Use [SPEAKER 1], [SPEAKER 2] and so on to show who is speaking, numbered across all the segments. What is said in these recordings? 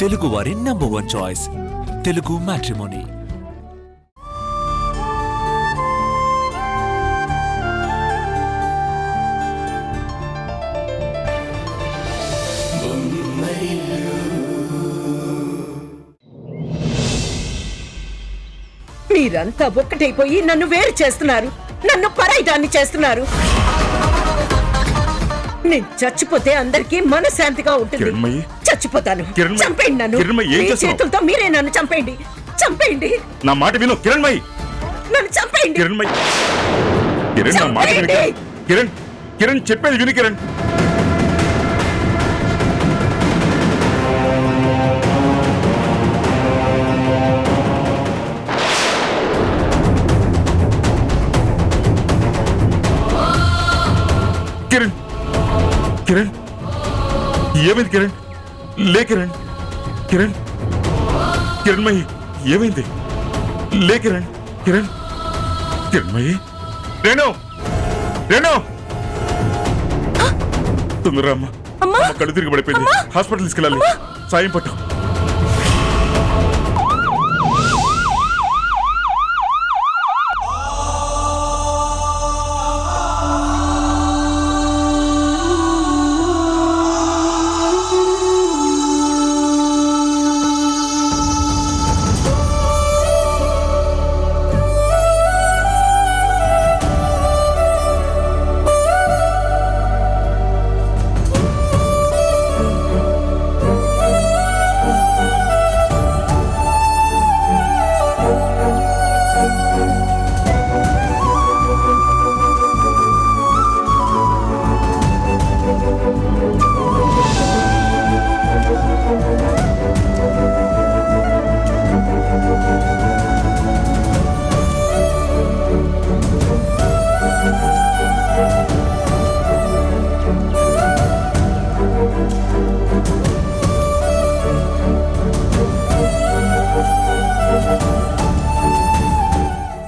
[SPEAKER 1] తెలుగువారి number 1 choice Telugu matrimony.
[SPEAKER 2] మీరంతా ఒక్కటైపోయి నన్ను వేరు చేస్తున్నారు, నన్ను పరాయిదాన్ని చేస్తున్నారు. నేను చచ్చిపోతే అందరికీ మనశ్శాంతిగా ఉంటుంది. చచ్చిపోతాను, చంపేయండి నన్ను. మీ చేతులతో మీరే నన్ను చంపేయండి, చంపేయండి.
[SPEAKER 3] నా మాట విను కిరణ్మయి,
[SPEAKER 2] నన్ను చంపేయండి.
[SPEAKER 3] కిరణ్మయి, కిరణ్ నా మాట విను. కిరణ్, కిరణ్ చెప్పేది విను. కిరణ్, కిరణ్, కిరణ్ ఏమైంది? కిరణ్ లే. కిరణ్, కిరణ్, కిరణ్మయి ఏమైంది? లే కిరణ్, కిరణ్, కిరణ్మయి. రేణు, రేణు తొందరరా అమ్మా. అమ్మ కళ్ళు తిరిగి పడిపోయింది, హాస్పిటల్ తీసుకెళ్ళాలి. సాయం పట్టు.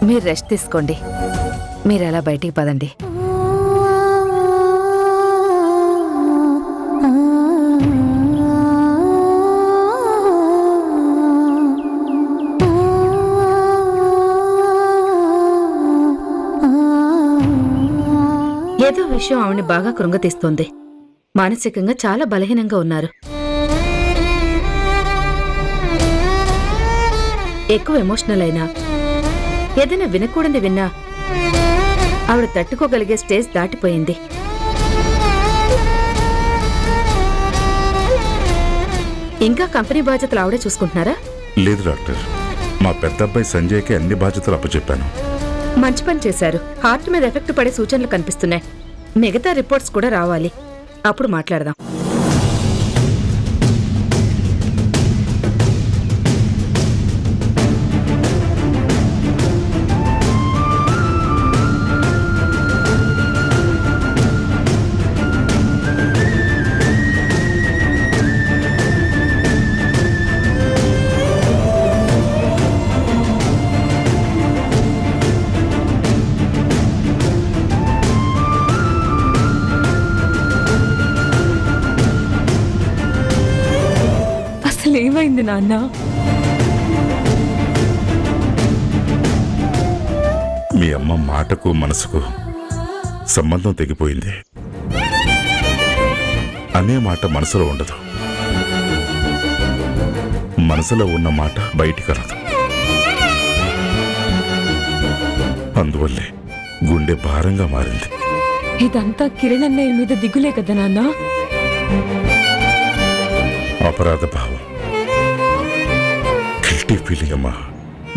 [SPEAKER 4] మీరు రెస్ట్ తీసుకోండి, మీరు అలా బయటికి పదండి. ఏదో విషయం ఆవిడ్ని బాగా కృంగతీస్తోంది. మానసికంగా చాలా బలహీనంగా ఉన్నారు. ఎక్కువ ఎమోషనల్ అయినా, ఏదైనా వినకూడని విన్నా ఆవిడ తట్టుకోగలిగే స్టేజ్ దాటిపోయింది. ఇంకా కంపెనీ బాధ్యతలు ఆవిడే చూసుకుంటున్నారా?
[SPEAKER 3] లేదు డాక్టర్, మా పెద్ద అబ్బాయి సంజయ్కి అన్ని బాధ్యతలు అప్పచెప్పాను.
[SPEAKER 4] మంచి పని చేశారు. హార్ట్ మీద ఎఫెక్ట్ పడే సూచనలు కనిపిస్తున్నాయి. మిగతా రిపోర్ట్స్ కూడా రావాలి, అప్పుడు మాట్లాడదాం.
[SPEAKER 5] ఏమైంది నాన్న?
[SPEAKER 3] మీ అమ్మ మాటకు మనసుకు సంబంధం తెగిపోయింది. అనే మాట మనసులో ఉండదు, మనసులో ఉన్న మాట బయటికి రాదు. అందువల్లే గుండె భారంగా మారింది.
[SPEAKER 5] ఇదంతా కిరణ్ అన్నయ్య మీద దిగులే కదా నాన్న?
[SPEAKER 3] అపరాధ భావం, గిల్టీ ఫీలింగ్. అమ్మా,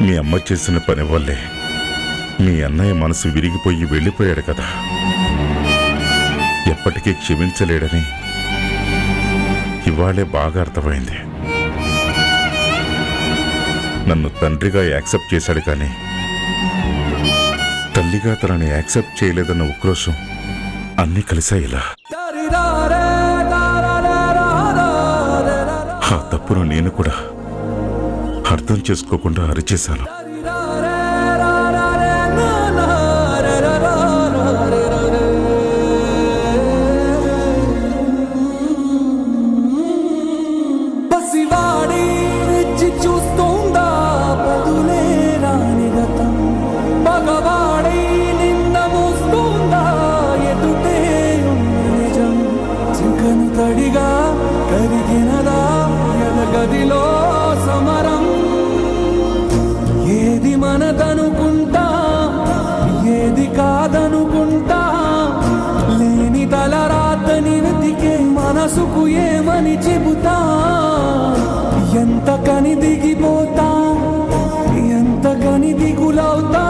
[SPEAKER 3] మీ అమ్మ చేసిన పని వల్లే మీ అన్నయ్య మనసు విరిగిపోయి వెళ్ళిపోయాడు కదా. ఎప్పటికీ క్షమించలేడని ఇవాళే బాగా అర్థమైంది. నన్ను తండ్రిగా యాక్సెప్ట్ చేశాడు కానీ తల్లిగా తనని యాక్సెప్ట్ చేయలేదన్న ఉక్రోషం అన్నీ కలిసాయిలా. ఆ తప్పును నేను కూడా అర్థం చేసుకోకుండా అరిచేశాను.
[SPEAKER 6] పసివాడే గదిలో సమరం ఏది మనదనుకుంటా ఏది కాదనుకుంటా లేని తలరాతని వెతికే మనసుకు ఏమని చెబుతా ఎంత కని దిగిపోతా ఎంత కని దిగులవుతా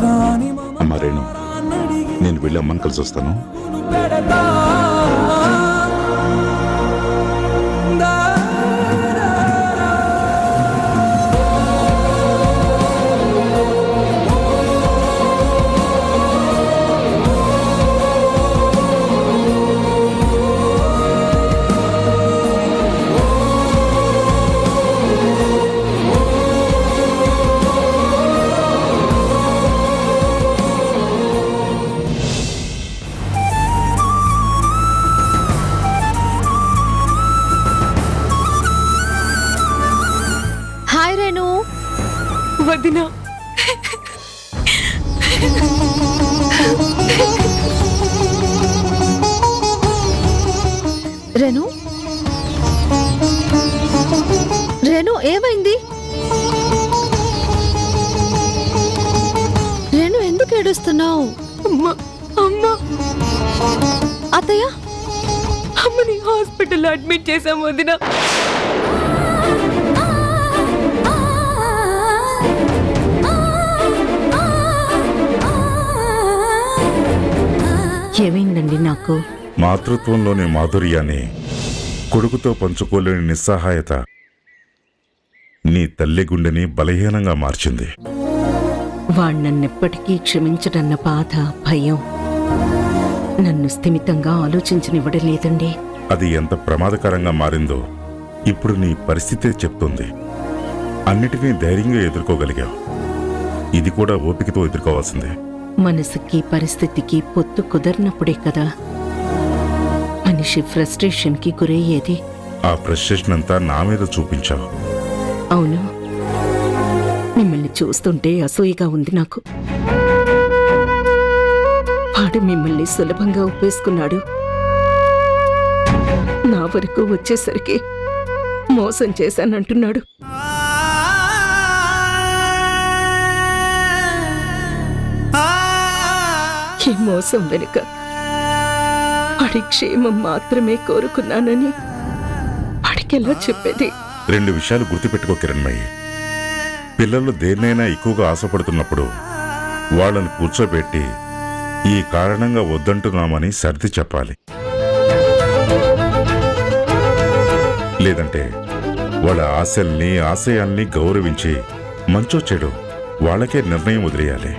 [SPEAKER 6] రాని
[SPEAKER 3] అమ్మా రేణు, నేను వెళ్ళి అమ్మని కలిసి వస్తాను.
[SPEAKER 6] పెడతా
[SPEAKER 7] హాయ్ రేణు.
[SPEAKER 5] వదినా,
[SPEAKER 7] రేణు రేణు ఏమైంది? రేణు ఎందుకు ఏడుస్తున్నావు?
[SPEAKER 5] అమ్మా అమ్మా,
[SPEAKER 7] అత్తయ్య
[SPEAKER 5] అమ్మని హాస్పిటల్లో అడ్మిట్ చేశాం వదినా.
[SPEAKER 2] ఏమైందండి నాకు?
[SPEAKER 3] మాతృత్వంలోని మాధుర్యాన్ని కొడుకుతో పంచుకోలేని నిస్సహాయత నీ తల్లి గుండెని బలహీనంగా మార్చింది.
[SPEAKER 2] వాణ్ణి నన్నెప్పటికీ క్షమించడన్న బాధ, భయం నన్ను స్థిమితంగా ఆలోచించనివ్వడం లేదండి.
[SPEAKER 3] అది ఎంత ప్రమాదకరంగా మారిందో ఇప్పుడు నీ పరిస్థితే చెప్తుంది. అన్నిటినీ ధైర్యంగా ఎదుర్కోగలిగావు. ఇది కూడా ఓపికతో ఎదుర్కోవాల్సిందే.
[SPEAKER 2] మనసుకి పరిస్థితికి పొత్తు కుదరినప్పుడే కదా మనిషి ఫ్రస్ట్రేషన్కి గురయ్యేది.
[SPEAKER 3] ఆ ఫ్రస్ట్రేషన్ అంతా నా మీద చూపించావు.
[SPEAKER 2] అవును, మిమ్మల్ని చూస్తుంటే అసూయగా ఉంది నాకు. వాడు మిమ్మల్ని సులభంగా ఒప్పేసుకున్నాడు. నా వరకు వచ్చేసరికి మోసం చేశానంటున్నాడు. ఈ మోసం వెనుక వాడి క్షేమం మాత్రమే కోరుకున్నానని వాడికెలా చెప్పేది?
[SPEAKER 3] 2 విషయాలు గుర్తుపెట్టుకో కిరణ్మయ్యి. పిల్లలు దేన్నైనా ఎక్కువగా ఆశపడుతున్నప్పుడు వాళ్ళని కూర్చోబెట్టి ఈ కారణంగా వద్దంటున్నామని సర్ది చెప్పాలి. లేదంటే వాళ్ళ ఆశల్ని ఆశయాల్ని గౌరవించి మంచో చెడు వాళ్ళకే నిర్ణయం వదిలేయాలి.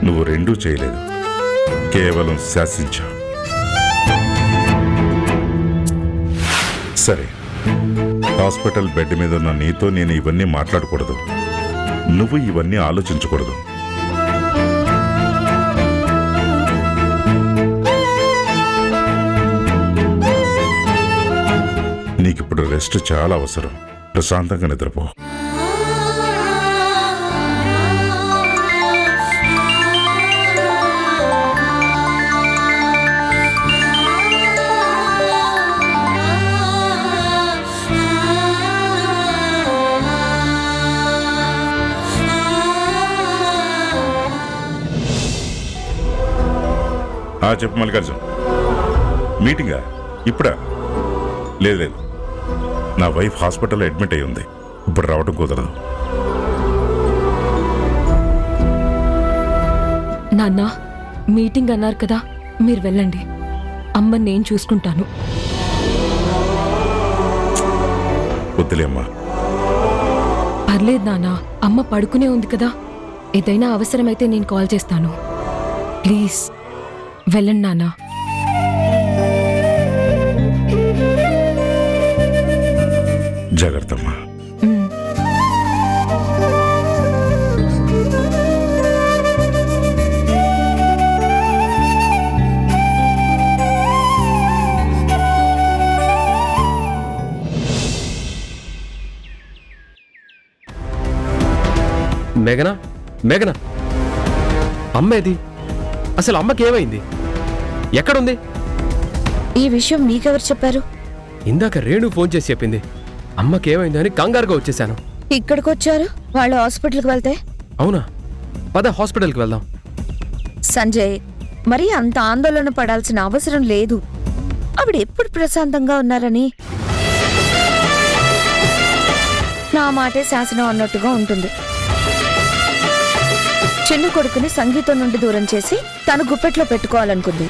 [SPEAKER 3] నువ్వు రెండూ చేయలేదు, కేవలం శాసించావు. సరే, హాస్పిటల్ బెడ్ మీద ఉన్న నీతో నేను ఇవన్నీ మాట్లాడకూడదు, నువ్వు ఇవన్నీ ఆలోచించకూడదు. నీకిప్పుడు రెస్ట్ చాలా అవసరం. ప్రశాంతంగా నిద్రపో. చెప్పు మల్లికార్జున్, మీటింగా? ఇప్పుడా? లేదు లేదు, నా వైఫ్ హాస్పిటల్లో అడ్మిట్ అయి ఉంది. ఇప్పుడు రావడం కుదరదు.
[SPEAKER 5] నాన్న, మీటింగ్ అన్నారు కదా, మీరు వెళ్ళండి. అమ్మని నేను చూసుకుంటాను.
[SPEAKER 3] వద్దులే అమ్మా.
[SPEAKER 5] పర్లేదు నాన్న, అమ్మ పడుకునే ఉంది కదా. ఏదైనా అవసరమైతే నేను కాల్ చేస్తాను. ప్లీజ్ వెళ్ళండి నాన్న.
[SPEAKER 3] జాగ్రత్త అమ్మా.
[SPEAKER 8] మేఘనా, మేఘనా, అమ్మేది? అసలు అమ్మకి ఏమైంది? ఎక్కడుంది?
[SPEAKER 7] ఈ విషయం నీకెవరు చెప్పారు?
[SPEAKER 8] ఇందాక రేణు ఫోన్ చేసి చెప్పింది. అమ్మకేమైందో అని కంగారుగా వచ్చేసాను.
[SPEAKER 7] ఇక్కడికి వచ్చారు వాళ్ళు హాస్పిటల్కి వెళ్తే.
[SPEAKER 8] అవునా, పద హాస్పిటల్కి వెళ్దాం.
[SPEAKER 7] సంజయ్, మరి అంత ఆందోళన పడాల్సిన అవసరం లేదు. ఆవిడ ఎప్పుడు ప్రశాంతంగా ఉన్నారని? నా మాటే శాసనం అన్నట్టుగా ఉంటుంది. చిన్న కొడుకుని సంగీతం నుండి దూరం చేసి తన గుప్పెట్లో పెట్టుకోవాలనుకుంది.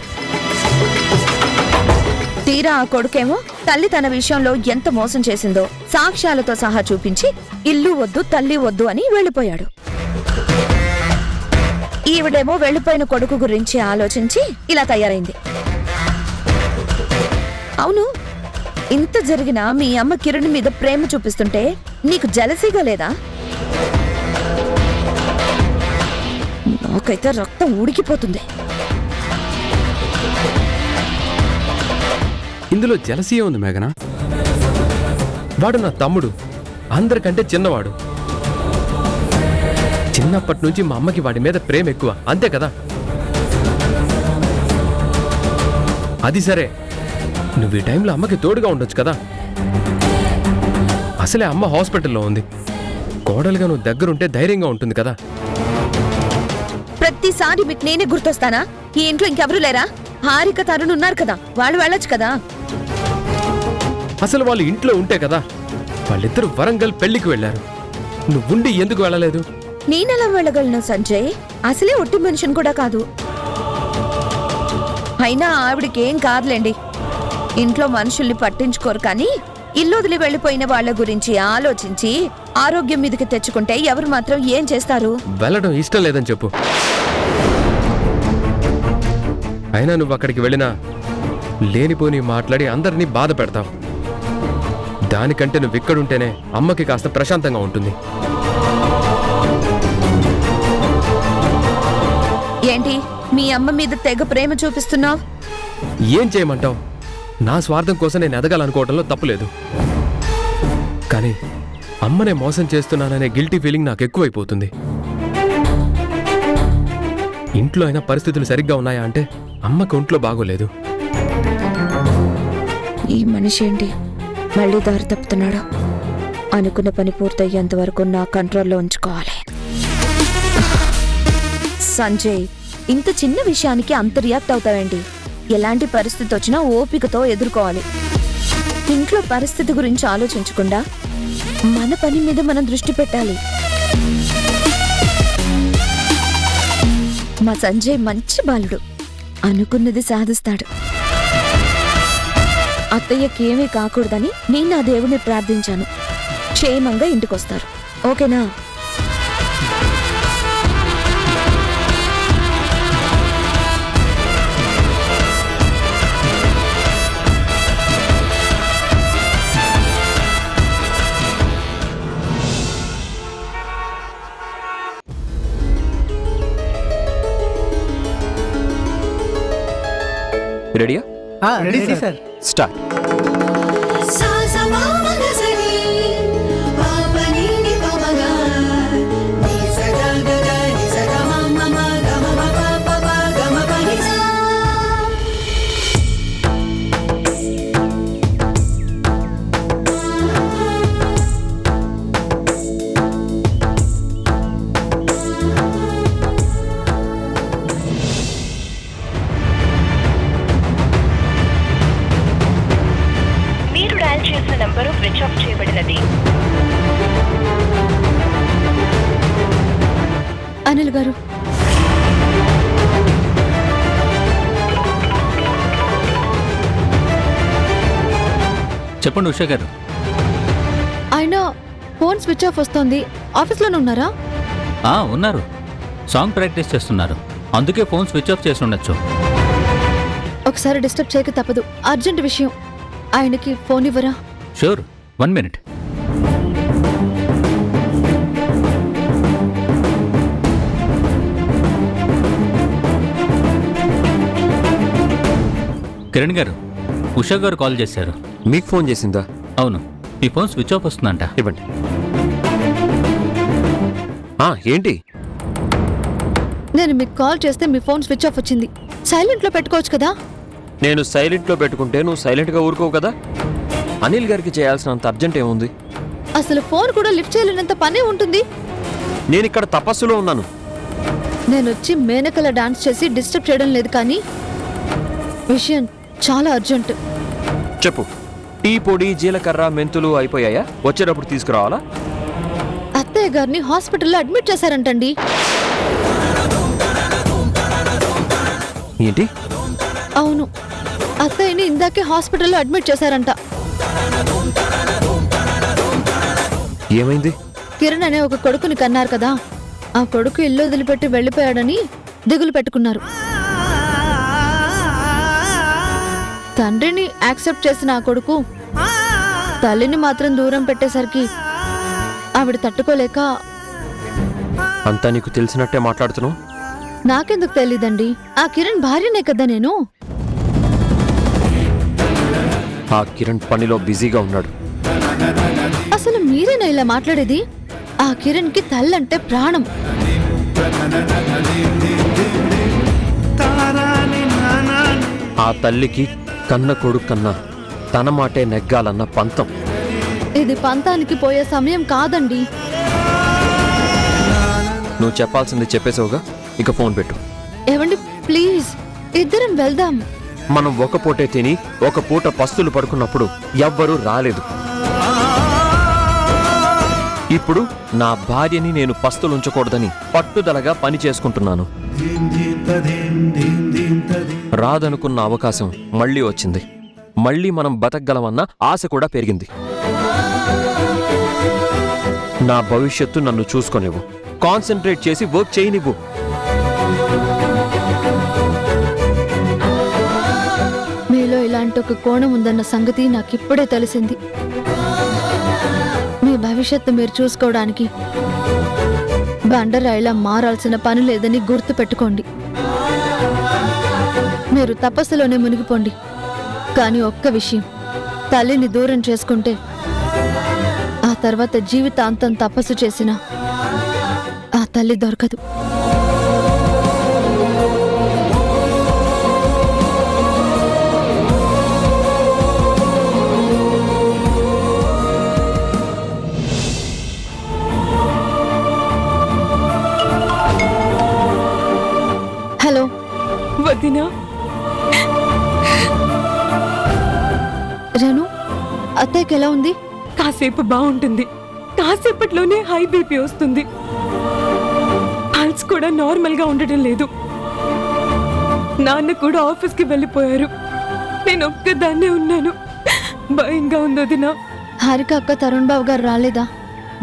[SPEAKER 7] తీరా ఆ కొడుకేమో తల్లి తన విషయంలో ఎంత మోసం చేసిందో సాక్ష్యాలతో సహా చూపించి ఇల్లు వద్దు తల్లి వద్దు అని వెళ్ళిపోయాడు. ఈవిడేమో వెళ్ళిపోయిన కొడుకు గురించి ఆలోచించి ఇలా తయారైంది. అవును, ఇంత జరిగినా మీ అమ్మ కిరణ్ మీద ప్రేమ చూపిస్తుంటే నీకు జలసీగా లేదా? నాకైతే రక్తం ఉడికిపోతుంది.
[SPEAKER 8] ఇందులో జలసీయే ఉంది మేఘన. వాడు నా తమ్ముడు, అందరికంటే చిన్నవాడు. చిన్నప్పటి నుంచి మా అమ్మకి వాడి మీద ప్రేమ ఎక్కువ, అంతే కదా. అది సరే, నువ్వు ఈ టైంలో అమ్మకి తోడుగా ఉండొచ్చు కదా. అసలే అమ్మ హాస్పిటల్లో ఉంది. కోడలుగా నువ్వు దగ్గరుంటే ధైర్యంగా ఉంటుంది కదా.
[SPEAKER 7] ప్రతిసారి మీకు నేనే గుర్తొస్తానా? ఈ ఇంట్లో ఇంకెవరూ లేరా? హారిక తరుణ్ ఉన్నారు కదా, వాళ్ళు వెళ్ళొచ్చు కదా.
[SPEAKER 8] అసలు వాళ్ళు ఇంట్లో ఉంటే కదా. వాళ్ళిద్దరూ వరంగల్ పెళ్లికి వెళ్ళారు. నువ్వుండి ఎందుకు వెళ్ళలేదు?
[SPEAKER 7] నేనెలా వెళ్ళగలను సంజయ్? అసలే ఒట్టి మనిషిని కూడా కాదు. అయినా ఆవిడకేం కాదులేండి. ఇంట్లో మనుషుల్ని పట్టించుకోరు కానీ ఇల్లు వదిలి వెళ్ళిపోయిన వాళ్ళ గురించి ఆలోచించి ఆరోగ్యం మీదకి తెచ్చుకుంటే ఎవరు మాత్రం ఏం చేస్తారు?
[SPEAKER 8] వెళ్ళడం ఇష్టం లేదని చెప్పు. అయినా నువ్వు అక్కడికి వెళ్ళినా లేనిపోని మాట్లాడి అందరినీ బాధ పెడతావు. దానికంటే నువ్వు ఇక్కడుంటేనే అమ్మకి కాస్త ప్రశాంతంగా ఉంటుంది.
[SPEAKER 7] ఏంటి మీ అమ్మ మీద తెగ ప్రేమ చూపిస్తున్నావు?
[SPEAKER 8] ఏం చేయమంటావు? నా స్వార్థం కోసం నేను ఎదగాలనుకోవడంలో తప్పులేదు. కానీ అమ్మనే మోసం చేస్తున్నాననే గిల్టీ ఫీలింగ్ నాకు ఎక్కువైపోతుంది. ఇంట్లో అయినా పరిస్థితులు సరిగ్గా ఉన్నాయా అంటే అమ్మకు ఒంట్లో బాగోలేదు.
[SPEAKER 7] ఈ మనిషి ఏంటి మళ్ళీ దారి తప్పుతున్నాడు? అనుకున్న పని పూర్తయ్యేంత వరకు నా కంట్రోల్లో ఉంచుకోవాలి. సంజయ్, ఇంత చిన్న విషయానికి అంత రియాక్ట్ అవుతావేంటి? ఎలాంటి పరిస్థితి వచ్చినా ఓపికతో ఎదుర్కోవాలి. ఇంట్లో పరిస్థితి గురించి ఆలోచించకుండా మన పని మీద మనం దృష్టి పెట్టాలి. మా సంజయ్ మంచి బాలుడు, అనుకున్నది సాధిస్తాడు. అత్తయ్యకి ఏమీ కాకూడదని నేను నా దేవుణ్ణి ప్రార్థించాను. క్షేమంగా ఇంటికొస్తారు, ఓకేనా?
[SPEAKER 9] రెడీయా?
[SPEAKER 6] Ready sir.
[SPEAKER 9] Start.
[SPEAKER 4] Number switch off చేయబడినది.
[SPEAKER 7] అనిల్ గారు,
[SPEAKER 9] చెప్పండి ఉషా గారు.
[SPEAKER 7] ఆయన ఫోన్ స్విచ్ ఆఫ్ వస్తోంది. ఆఫీస్లోనే ఉన్నారా?
[SPEAKER 9] ఉన్నారు, సాంగ్ ప్రాక్టీస్ చేస్తున్నారు, అందుకే ఫోన్ స్విచ్ ఆఫ్ చేసి ఉండొచ్చు.
[SPEAKER 7] ఒకసారి డిస్టర్బ్ చేయక తప్పదు, అర్జెంట్ విషయం. ఆయనకి ఫోన్ ఇవ్వరా?
[SPEAKER 9] Sure, 1 minute. కిరణ్ గారు, ఉషా గారు కాల్ చేశారు.
[SPEAKER 8] మీకు ఫోన్ చేసిందా?
[SPEAKER 9] అవును, మీ ఫోన్ స్విచ్ ఆఫ్ వస్తుందంట.
[SPEAKER 8] ఇవ్వండి. ఏంటి?
[SPEAKER 7] నేను మీకు కాల్ చేస్తే మీ ఫోన్ స్విచ్ ఆఫ్ వచ్చింది. సైలెంట్లో పెట్టుకోవచ్చు కదా?
[SPEAKER 10] నేను సైలెంట్లో పెట్టుకుంటే నువ్వు సైలెంట్గా ఊరుకోవు కదా.
[SPEAKER 8] అనిల్ గారికి చేయాల్సినంత అర్జెంట్ ఏముంది?
[SPEAKER 7] అసలు ఫోన్ కూడా లిఫ్ట్ చేయలేనంత పనే ఉంటుంది.
[SPEAKER 8] నేను ఇక్కడ తపస్సులో ఉన్నాను.
[SPEAKER 7] నేను వచ్చి మేనకల డాన్స్ చేసి డిస్టర్బ్ చేయడం లేదు, కానీ విషయం చాలా అర్జెంట్.
[SPEAKER 8] చెప్పు. టీ పొడి, జీలకర్ర, మెంతులు అయిపోయాయా? వచ్చేటప్పుడు తీసుకురావాలా?
[SPEAKER 7] అత్తయ్య గారిని హాస్పిటల్లో అడ్మిట్ చేశారంటండి.
[SPEAKER 8] ఏంటి?
[SPEAKER 7] అవును, అత్తయ్యని ఇందాకే హాస్పిటల్లో అడ్మిట్ చేశారంట.
[SPEAKER 8] ఏమైంది?
[SPEAKER 7] కిరణ్ అనే ఒక కొడుకుని కన్నారు కదా, ఆ కొడుకు ఇల్లు వదిలిపెట్టి వెళ్ళిపోయాడని దిగులు పెట్టుకున్నారు. తండ్రిని యాక్సెప్ట్ చేసిన ఆ కొడుకు తల్లిని మాత్రం దూరం పెట్టేసరికి ఆవిడ తట్టుకోలేక.
[SPEAKER 8] అంతా నీకు తెలిసినట్టే మాట్లాడుతున్నావు.
[SPEAKER 7] నాకెందుకు తెలీదండి, ఆ కిరణ్ భార్యనే కదా నేను.
[SPEAKER 8] ఆ కిరణ్ పనిలో బిజీగా ఉన్నాడు.
[SPEAKER 7] అసలు మీరేనా ఇలా మాట్లాడేది? ఆ కిరణ్ కి తల్లంటే ప్రాణం.
[SPEAKER 8] ఆ తల్లికి కన్న కొడుకు కన్నా తన మాటే నెగ్గాలన్న పంతం.
[SPEAKER 7] ఇది పంతానికి పోయే సమయం కాదండి.
[SPEAKER 8] నువ్వు చెప్పాల్సింది చెప్పేసావుగా, ఇక ఫోన్ పెట్టు.
[SPEAKER 7] ఏవండి ప్లీజ్, ఇద్దరం వెళ్దాం.
[SPEAKER 8] మనం ఒక పూటే తిని ఒక పూట పస్తులు పడుకున్నప్పుడు ఎవ్వరూ రాలేదు. ఇప్పుడు నా భార్యని నేను పస్తులుంచకూడదని పట్టుదలగా పని చేసుకుంటున్నాను. రాదనుకున్న అవకాశం మళ్ళీ వచ్చింది. మళ్ళీ మనం బతకగలమన్న ఆశ కూడా పెరిగింది. నా భవిష్యత్తు నన్ను చూసుకొనివ్వు, కాన్సన్ట్రేట్ చేసి వర్క్ చేయనివ్వు.
[SPEAKER 7] మీలో ఇలాంటి ఒక కోణం ఉందన్న సంగతి నాకిప్పుడే తెలిసింది. మీ భవిష్యత్తు మీరు చూసుకోవడానికి బండరాయిలా మారాల్సిన పని లేదని గుర్తు పెట్టుకోండి. మీరు తపస్సులోనే మునిగిపోండి, కానీ ఒక్క విషయం, తల్లిని దూరం చేసుకుంటే ఆ తర్వాత జీవితాంతం తపస్సు చేసినా ఆ తల్లి దొరకదు. హలో
[SPEAKER 5] వదినా.
[SPEAKER 7] రేణు, అత్తయ్యకి ఎలా ఉంది?
[SPEAKER 5] కాసేపు బాగుంటుంది, కాసేపట్లోనే హై బీపీ వస్తుంది. పల్స్ కూడా నార్మల్ గా ఉండటం లేదు. నాన్న కూడా ఆఫీస్కి వెళ్ళిపోయారు. నేను ఒక్కదాన్నే ఉన్నాను. భయంగా ఉంది వదినా.
[SPEAKER 7] హారిక అక్క, తరుణ్ బాబు గారు రాలేదా?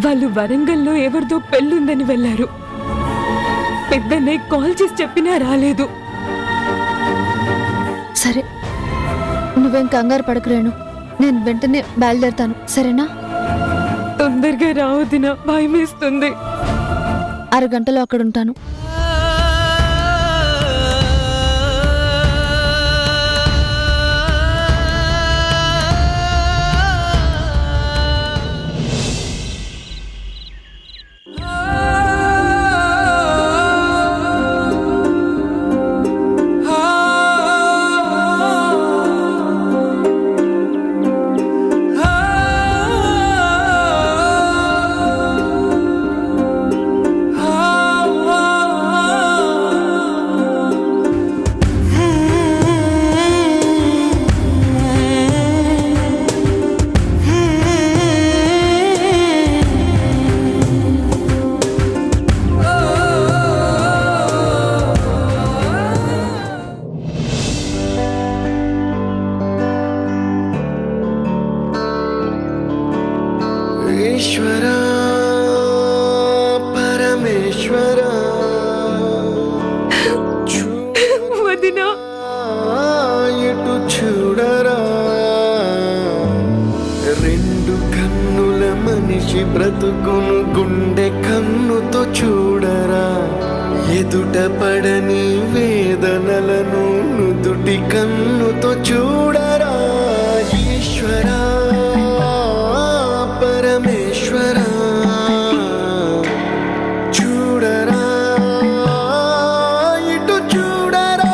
[SPEAKER 5] వాళ్ళు వరంగల్లో ఎవరిదో పెళ్ళుందని వెళ్ళారు. పెద్దనే కాల్ చేసి చెప్పినా రాలేదు.
[SPEAKER 7] సరే, నువ్వేం కంగారు పడకు రేణు, నేను వెంటనే బయలుదేరుతాను, సరేనా?
[SPEAKER 5] తొందరగా రావద్దినా, భయమేస్తుంది.
[SPEAKER 7] అరగంటలో అక్కడ ఉంటాను.
[SPEAKER 6] ఈశ్వర పరమేశ్వర
[SPEAKER 5] వదినా,
[SPEAKER 6] ఇటు చూడరా, రెండు కన్నుల మనిషి బ్రతుకును గుండె కన్నుతో చూడరా, ఎదుట పడని వేదనలను నుదుటి కన్నుతో చూడరా. ఈశ్వర పరమేశ్వర చూడరా, ఇటు చూడరా.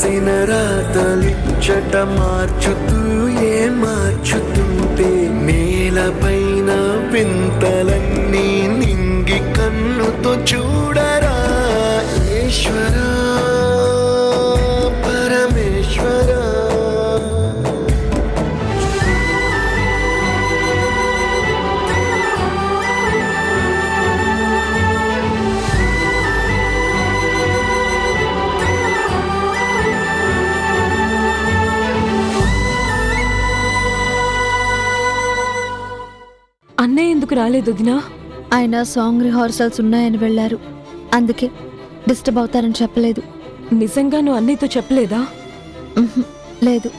[SPEAKER 6] రాసిన రాతలిచ్చట మార్చుతూ మార్చుతుంటే నేలపైన వింతలన్నీ నింగి కన్నుతో చూడరా ఈశ్వరా పరమేశ్వరా.
[SPEAKER 5] అన్నయ్య ఎందుకు రాలేదు వదినా?
[SPEAKER 7] ఆయన సాంగ్ రిహార్సల్స్ ఉన్నాయని వెళ్ళారు, అందుకే డిస్టర్బ్ అవుతారని చెప్పలేదు.
[SPEAKER 5] నిజంగా నువ్వు అన్నయ్యతో చెప్పలేదా?
[SPEAKER 7] ఉహుం, లేదు.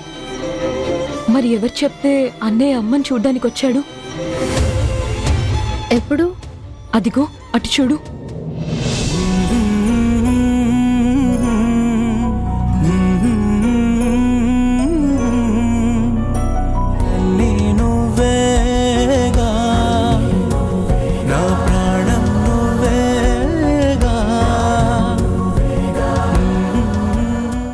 [SPEAKER 5] మరి ఎవరు చెప్తే అన్నయ్య అమ్మని చూడ్డానికి వచ్చాడు?
[SPEAKER 7] ఎప్పుడు?
[SPEAKER 5] అదిగో అటు చూడు.